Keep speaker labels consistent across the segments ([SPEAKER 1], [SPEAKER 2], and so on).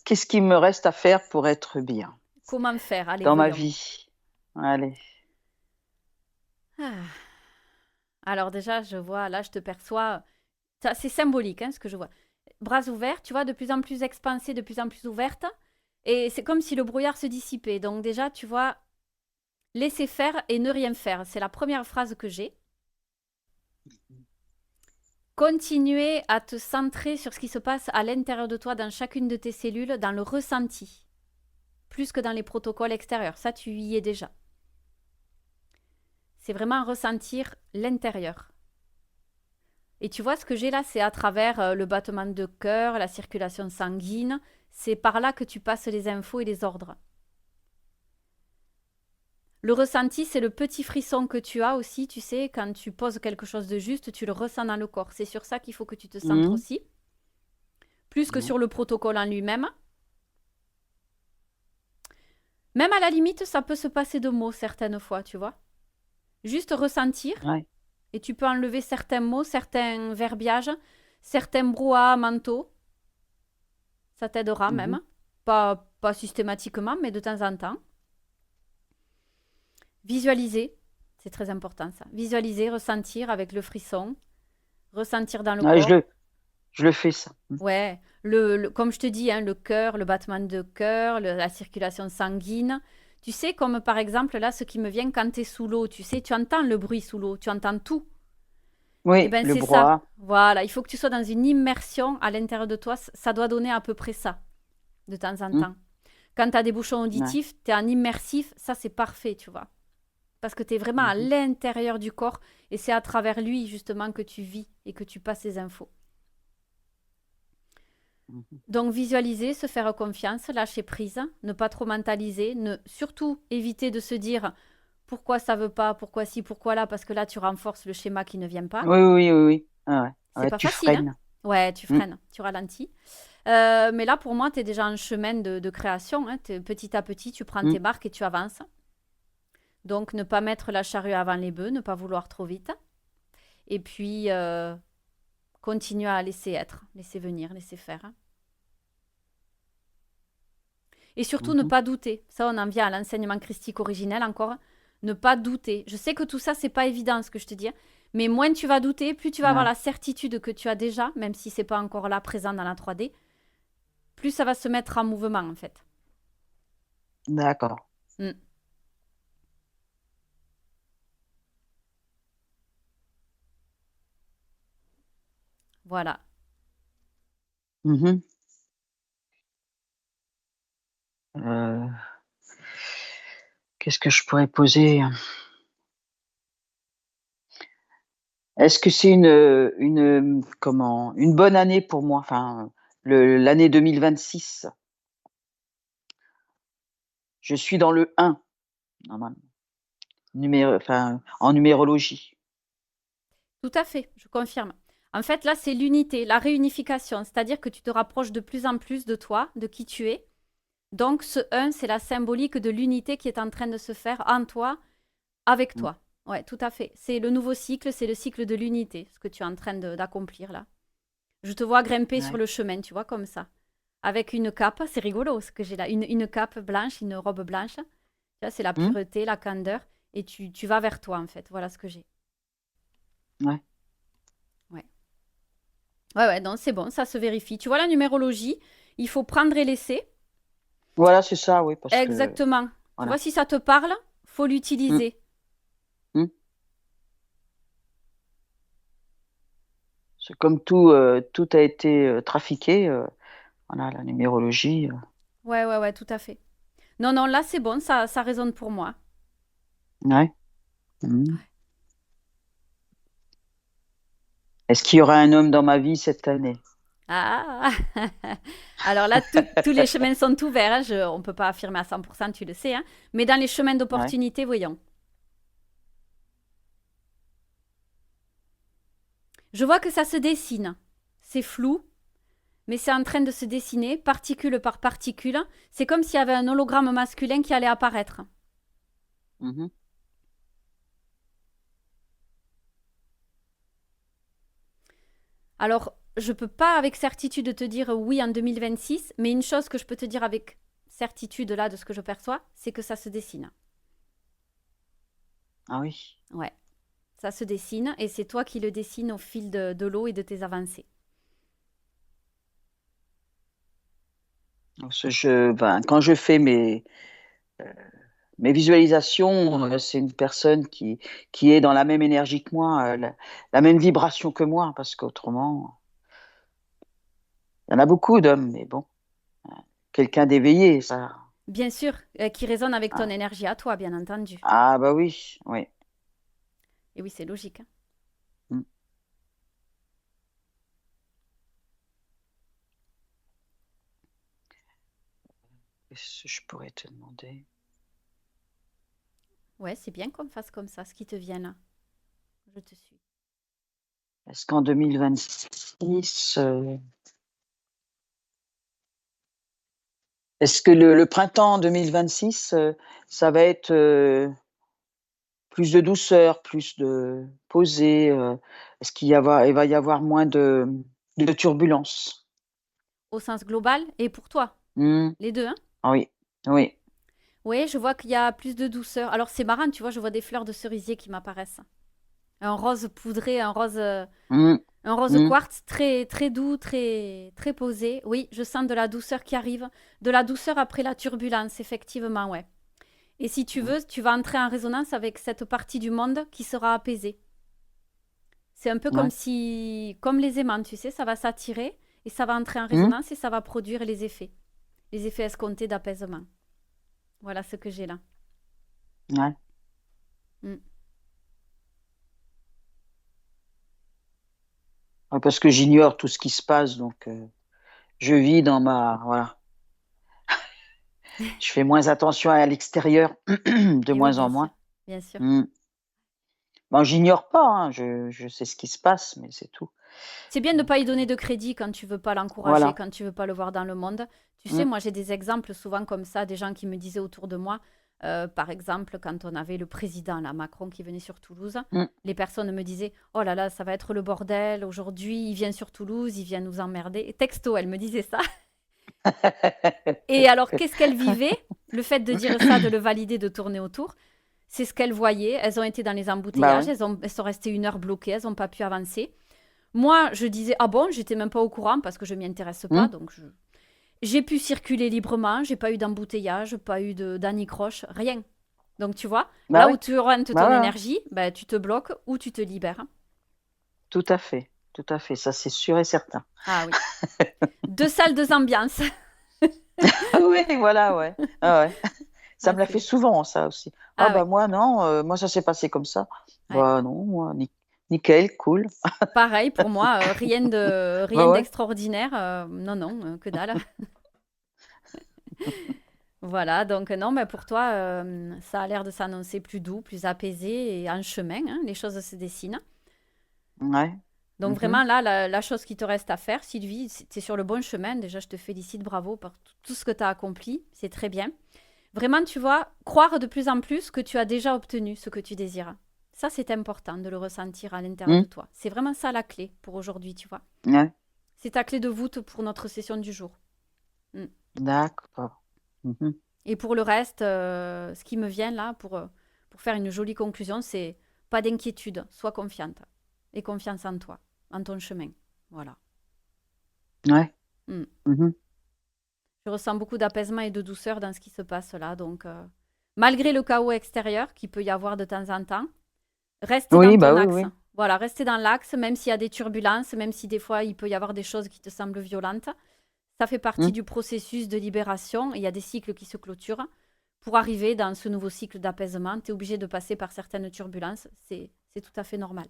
[SPEAKER 1] qu'est-ce qu'il me reste à faire pour être bien
[SPEAKER 2] Comment faire? Allez,
[SPEAKER 1] dans ma
[SPEAKER 2] voyons.
[SPEAKER 1] vie? Allez.
[SPEAKER 2] Ah. Alors déjà, je vois, là, je te perçois. C'est symbolique, hein, ce que je vois. Bras ouverts, tu vois, de plus en plus expansés, de plus en plus ouvertes. Et c'est comme si le brouillard se dissipait. Donc déjà, tu vois, laisser faire et ne rien faire. C'est la première phrase que j'ai. Continuer à te centrer sur ce qui se passe à l'intérieur de toi, dans chacune de tes cellules, dans le ressenti, plus que dans les protocoles extérieurs. Ça, tu y es déjà. C'est vraiment ressentir l'intérieur. Et tu vois, ce que j'ai là, c'est à travers le battement de cœur, la circulation sanguine. C'est par là que tu passes les infos et les ordres. Le ressenti, c'est le petit frisson que tu as aussi, tu sais, quand tu poses quelque chose de juste, tu le ressens dans le corps. C'est sur ça qu'il faut que tu te centres
[SPEAKER 1] Mhm.
[SPEAKER 2] aussi, plus que
[SPEAKER 1] Ouais.
[SPEAKER 2] sur le protocole en lui-même. Même à la limite, ça peut se passer de mots certaines fois, tu vois. Juste ressentir,
[SPEAKER 1] Ouais.
[SPEAKER 2] et tu peux enlever certains mots, certains verbiages, certains brouhahas mentaux. Ça t'aidera
[SPEAKER 1] Mhm.
[SPEAKER 2] même. Pas systématiquement, mais de temps en temps. Visualiser, c'est très important ça. Visualiser, ressentir avec le frisson, ressentir dans le
[SPEAKER 1] Ouais,
[SPEAKER 2] corps.
[SPEAKER 1] je le fais ça.
[SPEAKER 2] Ouais, comme je te dis, hein, le cœur, le battement de cœur, la circulation sanguine. Tu sais, comme par exemple, là, ce qui me vient quand tu es sous l'eau, tu sais, tu entends le bruit sous l'eau, tu entends tout. Eh
[SPEAKER 1] Oui,
[SPEAKER 2] bien,
[SPEAKER 1] le
[SPEAKER 2] c'est ça.
[SPEAKER 1] brouhaha.
[SPEAKER 2] Voilà, il faut que tu sois dans une immersion à l'intérieur de toi. Ça doit donner à peu près ça, de temps en
[SPEAKER 1] Mhm.
[SPEAKER 2] temps. Quand tu as des bouchons
[SPEAKER 1] Ouais.
[SPEAKER 2] auditifs, tu es en immersif, ça, c'est parfait, tu vois. Parce que tu es vraiment à
[SPEAKER 1] Mhm.
[SPEAKER 2] l'intérieur du corps et c'est à travers lui, justement, que tu vis et que tu passes les infos.
[SPEAKER 1] Mhm.
[SPEAKER 2] Donc visualiser, se faire confiance, lâcher prise, ne pas trop mentaliser, surtout éviter de se dire pourquoi ça veut pas, pourquoi ci, pourquoi là, parce que là tu renforces le schéma qui ne vient pas.
[SPEAKER 1] Oui, oui, oui, oui. Ah ouais.
[SPEAKER 2] C'est
[SPEAKER 1] Ouais,
[SPEAKER 2] pas
[SPEAKER 1] tu
[SPEAKER 2] facile, hein?
[SPEAKER 1] freines.
[SPEAKER 2] Ouais, tu
[SPEAKER 1] Mhm.
[SPEAKER 2] freines, tu ralentis. Mais là, pour moi, tu es déjà en chemin de création. Hein. Petit à petit, tu prends tes
[SPEAKER 1] Mhm.
[SPEAKER 2] marques et tu avances. Donc, ne pas mettre la charrue avant les bœufs, ne pas vouloir trop vite. Et puis, continuer à laisser être, laisser venir, laisser faire. Hein. Et surtout, ne
[SPEAKER 1] Mhm.
[SPEAKER 2] pas douter. Ça, on en vient à l'enseignement christique originel encore. Ne pas douter. Je sais que tout ça, c'est pas évident ce que je te dis. Hein. Mais moins tu vas douter, plus tu vas avoir
[SPEAKER 1] Ouais.
[SPEAKER 2] la certitude que tu as déjà, même si c'est pas encore là présent dans la 3D, plus ça va se mettre en mouvement en fait.
[SPEAKER 1] D'accord.
[SPEAKER 2] Mm. Voilà.
[SPEAKER 1] Mhm. Euh, qu'est-ce que je pourrais poser? Est-ce que c'est une bonne année pour moi? Enfin, l'année 2026. Je suis dans le 1, normalement. Enfin, en numérologie.
[SPEAKER 2] Tout à fait, je confirme. En fait, là, c'est l'unité, la réunification. C'est-à-dire que tu te rapproches de plus en plus de toi, de qui tu es. Donc, ce 1, c'est la symbolique de l'unité qui est en train de se faire en toi, avec
[SPEAKER 1] Mm.
[SPEAKER 2] toi. Ouais, tout à fait. C'est le nouveau cycle, c'est le cycle de l'unité, ce que tu es en train d'accomplir là. Je te vois grimper sur
[SPEAKER 1] Ouais.
[SPEAKER 2] le chemin, tu vois, comme ça. Avec une cape, c'est rigolo ce que j'ai là. Une cape blanche, une robe blanche. Tu vois, c'est la
[SPEAKER 1] Mm.
[SPEAKER 2] pureté, la candeur. Et tu vas vers toi, en fait. Voilà ce que j'ai.
[SPEAKER 1] Ouais.
[SPEAKER 2] Ouais. Ouais, ouais, donc c'est bon, ça se vérifie. Tu vois, la numérologie, il faut prendre et laisser.
[SPEAKER 1] Voilà, c'est ça, oui, parce que
[SPEAKER 2] Exactement. Tu vois,
[SPEAKER 1] voilà.
[SPEAKER 2] si ça te parle, faut
[SPEAKER 1] Mm.
[SPEAKER 2] l'utiliser.
[SPEAKER 1] Mm. C'est comme tout, tout a été trafiqué. Voilà, la numérologie.
[SPEAKER 2] Ouais, ouais, ouais, tout à fait. Non, non, là, c'est bon, ça résonne pour moi.
[SPEAKER 1] Ouais. Mm. Est-ce qu'il y aura un homme dans ma vie cette année?
[SPEAKER 2] Ah Alors là, tous les chemins sont ouverts. Hein. On ne peut pas affirmer à 100%, tu le sais. Hein. Mais dans les chemins
[SPEAKER 1] Ouais.
[SPEAKER 2] d'opportunité, voyons. Je vois que ça se dessine. C'est flou, mais c'est en train de se dessiner, particule par particule. C'est comme s'il y avait un hologramme masculin qui allait apparaître.
[SPEAKER 1] Mhm.
[SPEAKER 2] Alors, je peux pas avec certitude te dire oui en 2026, mais une chose que je peux te dire avec certitude là de ce que je perçois, c'est que ça se dessine.
[SPEAKER 1] Ah oui.
[SPEAKER 2] Ouais, ça se dessine et c'est toi qui le dessines au fil de l'eau et de tes avancées.
[SPEAKER 1] Ben, quand je fais mes visualisations, c'est une personne qui est dans la même énergie que moi, la même vibration que moi, parce qu'autrement, il y en a beaucoup d'hommes, mais bon, quelqu'un d'éveillé, ça.
[SPEAKER 2] Bien sûr, qui résonne avec ton
[SPEAKER 1] Ah,
[SPEAKER 2] énergie à toi, bien entendu.
[SPEAKER 1] ah, bah oui, oui.
[SPEAKER 2] Et oui, c'est logique, hein.
[SPEAKER 1] Hmm. Qu'est-ce que je pourrais te demander?
[SPEAKER 2] Ouais, c'est bien qu'on fasse comme ça, ce qui te vient là. Je te suis.
[SPEAKER 1] Est-ce qu'en 2026, est-ce que le printemps 2026, ça va être plus de douceur, plus de posé? Est-ce il va y avoir moins de turbulences?
[SPEAKER 2] Au sens global et pour toi,
[SPEAKER 1] Hmm.
[SPEAKER 2] les deux, hein.
[SPEAKER 1] Oui, oui.
[SPEAKER 2] Oui, je vois qu'il y a plus de douceur. Alors c'est marrant, tu vois, je vois des fleurs de cerisier qui m'apparaissent. Un rose poudré,
[SPEAKER 1] Hmm,
[SPEAKER 2] un rose
[SPEAKER 1] hmm,
[SPEAKER 2] quartz très très doux, très très posé. Oui, je sens de la douceur qui arrive, de la douceur après la turbulence, effectivement, ouais. Et si tu
[SPEAKER 1] hmm.
[SPEAKER 2] veux, tu vas entrer en résonance avec cette partie du monde qui sera apaisée. C'est un peu comme
[SPEAKER 1] Ouais.
[SPEAKER 2] si, comme les aimants, tu sais, ça va s'attirer et ça va entrer en
[SPEAKER 1] Hmm,
[SPEAKER 2] résonance et ça va produire les effets escomptés d'apaisement. Voilà ce que j'ai là.
[SPEAKER 1] ouais.
[SPEAKER 2] Mm.
[SPEAKER 1] Ouais, parce que j'ignore tout ce qui se passe, donc je vis dans ma... Voilà. Je fais moins attention à l'extérieur, de
[SPEAKER 2] Et oui,
[SPEAKER 1] moins en
[SPEAKER 2] bien sûr,
[SPEAKER 1] moins.
[SPEAKER 2] bien sûr.
[SPEAKER 1] Hmm. Bon, j'ignore pas, hein, je sais ce qui se passe, mais c'est tout.
[SPEAKER 2] C'est bien de ne
[SPEAKER 1] Donc,
[SPEAKER 2] pas y donner de crédit quand tu veux pas l'encourager,
[SPEAKER 1] voilà.
[SPEAKER 2] quand tu veux pas le voir dans le monde. Tu sais,
[SPEAKER 1] Hmm,
[SPEAKER 2] moi j'ai des exemples souvent comme ça, des gens qui me disaient autour de moi, par exemple, quand on avait le président, là, Macron, qui venait sur Toulouse,
[SPEAKER 1] hmm.
[SPEAKER 2] les personnes me disaient, oh là là, ça va être le bordel, aujourd'hui il vient sur Toulouse, il vient nous emmerder. Et texto, elle me disait ça. Et alors, qu'est-ce qu'elle vivait? Le fait de dire ça, de le valider, de tourner autour, c'est ce qu'elles voyaient. Elles ont été dans les
[SPEAKER 1] Bah
[SPEAKER 2] embouteillages,
[SPEAKER 1] oui.
[SPEAKER 2] elles sont restées 1 heure bloquées, elles n'ont pas pu avancer. Moi, je disais, ah bon, j'étais même pas au courant parce que je m'y intéresse
[SPEAKER 1] Hmm.
[SPEAKER 2] pas, donc j'ai pu circuler librement, j'ai pas eu d'embouteillage, pas eu d'anicroche, rien. Donc tu vois,
[SPEAKER 1] Bah
[SPEAKER 2] là
[SPEAKER 1] oui.
[SPEAKER 2] où tu orientes
[SPEAKER 1] Bah
[SPEAKER 2] ton
[SPEAKER 1] ouais, ouais.
[SPEAKER 2] énergie, ben, tu te bloques ou tu te libères.
[SPEAKER 1] Tout à fait. Tout à fait. Ça, c'est sûr et certain.
[SPEAKER 2] Ah oui. 2 salles, 2 ambiances.
[SPEAKER 1] Ah oui, voilà, ouais. Ah ouais. Ça
[SPEAKER 2] Ah,
[SPEAKER 1] me l'a fait
[SPEAKER 2] c'est...
[SPEAKER 1] souvent, ça aussi. Ah
[SPEAKER 2] ah oui,
[SPEAKER 1] bah moi, non, moi, ça s'est passé comme ça.
[SPEAKER 2] ouais.
[SPEAKER 1] Bah non, moi, nickel, cool.
[SPEAKER 2] Pareil pour moi,
[SPEAKER 1] Bah
[SPEAKER 2] rien
[SPEAKER 1] ouais.
[SPEAKER 2] d'extraordinaire. Non, non, que dalle. Voilà, donc non, mais pour toi, ça a l'air de s'annoncer plus doux, plus apaisé et en chemin, hein, les choses se dessinent.
[SPEAKER 1] Ouais.
[SPEAKER 2] Donc
[SPEAKER 1] Mhm.
[SPEAKER 2] vraiment, là, la chose qui te reste à faire, Sylvie, tu es sur le bon chemin. Déjà, je te félicite, bravo pour tout ce que tu as accompli. C'est très bien. Vraiment, tu vois, croire de plus en plus que tu as déjà obtenu ce que tu désires. Ça, c'est important de le ressentir à l'intérieur de
[SPEAKER 1] Mhm.
[SPEAKER 2] toi. C'est vraiment ça la clé pour aujourd'hui, tu vois.
[SPEAKER 1] Ouais.
[SPEAKER 2] C'est ta clé de voûte pour notre session du jour. Mm.
[SPEAKER 1] D'accord. Mhm.
[SPEAKER 2] Et pour le reste, ce qui me vient là, pour faire une jolie conclusion, c'est pas d'inquiétude, sois confiante. Et confiance en toi, en ton chemin. Voilà.
[SPEAKER 1] Ouais.
[SPEAKER 2] Mm.
[SPEAKER 1] Mhm.
[SPEAKER 2] Je ressens beaucoup d'apaisement et de douceur dans ce qui se passe là. Donc, malgré le chaos extérieur qu'il peut y avoir de temps en temps, reste dans
[SPEAKER 1] Oui,
[SPEAKER 2] ton
[SPEAKER 1] bah oui,
[SPEAKER 2] axe.
[SPEAKER 1] oui.
[SPEAKER 2] Voilà, rester dans l'axe, même s'il y a des turbulences, même si des fois il peut y avoir des choses qui te semblent violentes. Ça fait partie
[SPEAKER 1] Mhm.
[SPEAKER 2] du processus de libération. Il y a des cycles qui se clôturent. Pour arriver dans ce nouveau cycle d'apaisement, tu es obligé de passer par certaines turbulences. C'est tout à fait normal.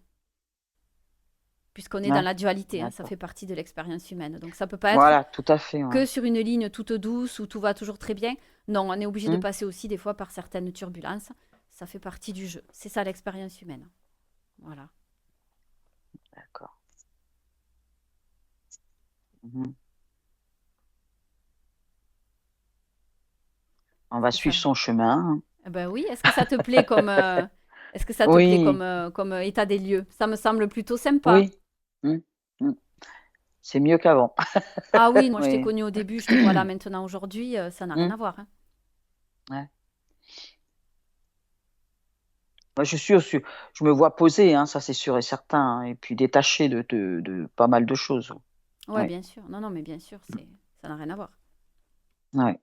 [SPEAKER 2] Puisqu'on est dans
[SPEAKER 1] Ouais.
[SPEAKER 2] la dualité, hein, ça
[SPEAKER 1] D'accord.
[SPEAKER 2] fait partie de l'expérience humaine. Donc ça peut pas être
[SPEAKER 1] Voilà, tout à fait, ouais.
[SPEAKER 2] que sur une ligne toute douce où tout va toujours très bien. Non, on est obligé de
[SPEAKER 1] Mhm.
[SPEAKER 2] passer aussi des fois par certaines turbulences. Ça fait partie du jeu. C'est ça l'expérience humaine. Voilà.
[SPEAKER 1] D'accord. Mhm. On va
[SPEAKER 2] Est-ce que
[SPEAKER 1] suivre
[SPEAKER 2] ça
[SPEAKER 1] son chemin, hein.
[SPEAKER 2] Eh ben oui, est-ce que ça te plaît comme est-ce que ça te plaît
[SPEAKER 1] Oui,
[SPEAKER 2] comme état des lieux? Ça me semble plutôt sympa.
[SPEAKER 1] oui. Mhm. Mhm. c'est mieux qu'avant.
[SPEAKER 2] Ah oui, moi je t'ai
[SPEAKER 1] Oui.
[SPEAKER 2] connu au début, je te vois là maintenant aujourd'hui, ça n'a rien
[SPEAKER 1] Mm.
[SPEAKER 2] à voir, hein.
[SPEAKER 1] Ouais. Moi, je me vois poser, hein, ça c'est sûr et certain, hein, et puis détaché de pas mal de choses.
[SPEAKER 2] Ouais,
[SPEAKER 1] Ouais.
[SPEAKER 2] bien sûr. Non, non, mais bien sûr, ça n'a rien à voir.
[SPEAKER 1] Ouais.